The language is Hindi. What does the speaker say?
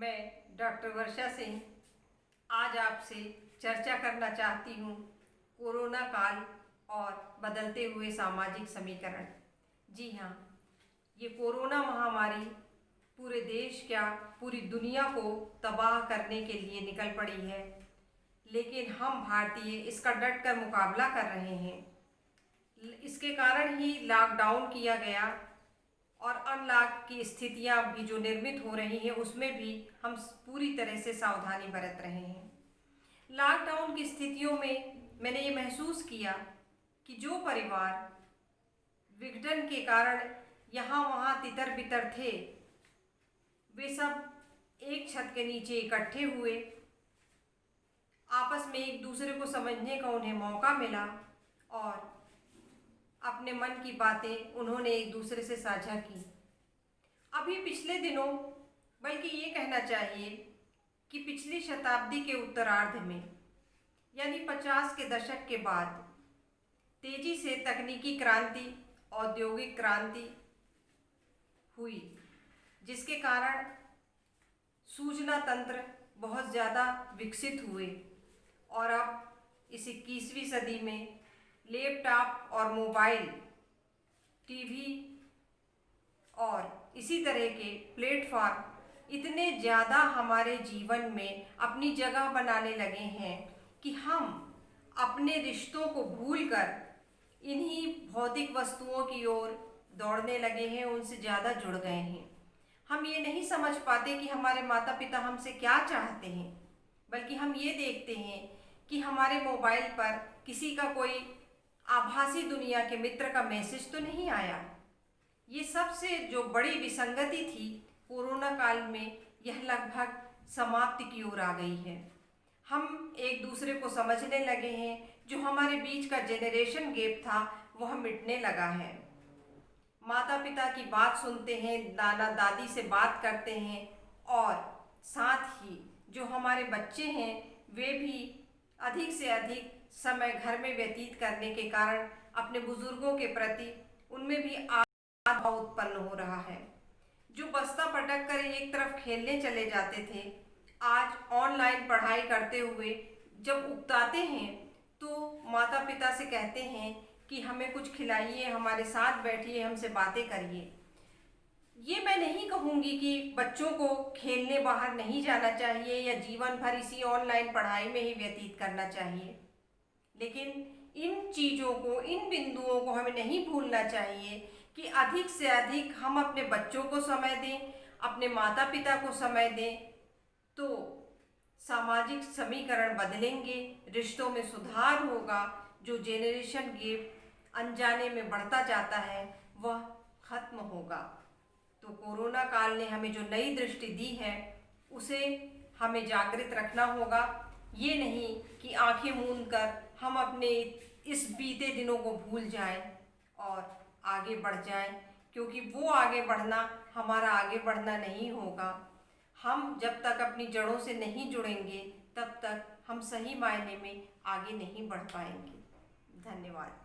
मैं डॉक्टर वर्षा सिंह आज आपसे चर्चा करना चाहती हूँ कोरोना काल और बदलते हुए सामाजिक समीकरण। जी हाँ, ये कोरोना महामारी पूरे देश क्या पूरी दुनिया को तबाह करने के लिए निकल पड़ी है, लेकिन हम भारतीय इसका डट कर मुकाबला कर रहे हैं। इसके कारण ही लॉकडाउन किया गया और अनलॉक की स्थितियां भी जो निर्मित हो रही हैं उसमें भी हम पूरी तरह से सावधानी बरत रहे हैं। लॉकडाउन की स्थितियों में मैंने ये महसूस किया कि जो परिवार विघटन के कारण यहाँ वहाँ तितर बितर थे, वे सब एक छत के नीचे इकट्ठे हुए, आपस में एक दूसरे को समझने का उन्हें मौका मिला और अपने मन की बातें उन्होंने एक दूसरे से साझा की। अभी पिछले दिनों, बल्कि ये कहना चाहिए कि पिछली शताब्दी के उत्तरार्ध में, यानी 50 के दशक के बाद तेजी से तकनीकी क्रांति, औद्योगिक क्रांति हुई, जिसके कारण सूचना तंत्र बहुत ज़्यादा विकसित हुए और अब इस 21वीं सदी में लैपटॉप और मोबाइल, टीवी और इसी तरह के प्लेटफॉर्म इतने ज़्यादा हमारे जीवन में अपनी जगह बनाने लगे हैं कि हम अपने रिश्तों को भूलकर इन्हीं भौतिक वस्तुओं की ओर दौड़ने लगे हैं, उनसे ज़्यादा जुड़ गए हैं। हम ये नहीं समझ पाते कि हमारे माता पिता हमसे क्या चाहते हैं, बल्कि हम ये देखते हैं कि हमारे मोबाइल पर किसी का कोई आभासी दुनिया के मित्र का मैसेज तो नहीं आया। ये सबसे जो बड़ी विसंगति थी कोरोना काल में, यह लगभग समाप्ति की ओर आ गई है। हम एक दूसरे को समझने लगे हैं, जो हमारे बीच का जेनरेशन गैप था वह मिटने लगा है। माता पिता की बात सुनते हैं, दादा दादी से बात करते हैं और साथ ही जो हमारे बच्चे हैं वे भी अधिक से अधिक समय घर में व्यतीत करने के कारण अपने बुजुर्गों के प्रति उनमें भी भाव उत्पन्न हो रहा है। जो बस्ता पटक कर एक तरफ खेलने चले जाते थे, आज ऑनलाइन पढ़ाई करते हुए जब उकताते हैं तो माता पिता से कहते हैं कि हमें कुछ खिलाइए, हमारे साथ बैठिए, हमसे बातें करिए। ये मैं नहीं कहूँगी कि बच्चों को खेलने बाहर नहीं जाना चाहिए या जीवन भर इसी ऑनलाइन पढ़ाई में ही व्यतीत करना चाहिए, लेकिन इन चीज़ों को, इन बिंदुओं को हमें नहीं भूलना चाहिए कि अधिक से अधिक हम अपने बच्चों को समय दें, अपने माता पिता को समय दें, तो सामाजिक समीकरण बदलेंगे, रिश्तों में सुधार होगा। जो जेनरेशन गैप अनजाने में बढ़ता जाता है वह खत्म होगा। तो कोरोना काल ने हमें जो नई दृष्टि दी है उसे हमें जागृत रखना होगा। ये नहीं कि आंखें मूंद कर हम अपने इस बीते दिनों को भूल जाएं और आगे बढ़ जाएं, क्योंकि वो आगे बढ़ना हमारा आगे बढ़ना नहीं होगा। हम जब तक अपनी जड़ों से नहीं जुड़ेंगे तब तक हम सही मायने में आगे नहीं बढ़ पाएंगे। धन्यवाद।